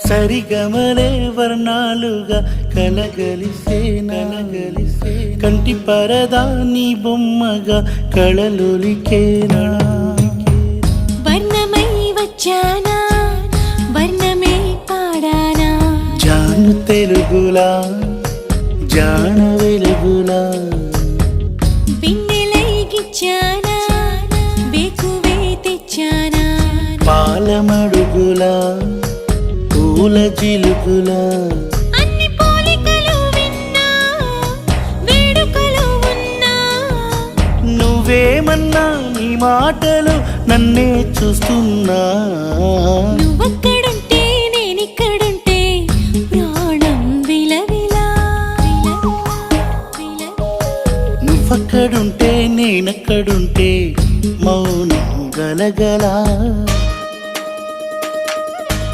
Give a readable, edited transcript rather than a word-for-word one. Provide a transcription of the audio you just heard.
సరిగమలే వర్ణాలుగా కలగలిసే కంటి పరదా నీ బొమ్మగా కళలొలికేనా వర్ణమై వచ్చానా వర్ణమే పాడానా జాను తెలుగులా జాన వెలుగులా పిన్నెలై గిచ్చానా బేకువే తెచ్చానా పాలమడుగులా పూల చిలుకులా అన్ని పోలికలు విన్నా వేడుకలు ఉన్నా నువ్వేమన్నా నీ మాటలు నన్నే చూస్తున్నా నువ్వక్కడుంటే నేనిక్కడుంటే ప్రాణం విలవిలా నువ్వక్కడుంటే నేనక్కడుంటే మౌనం గలగలా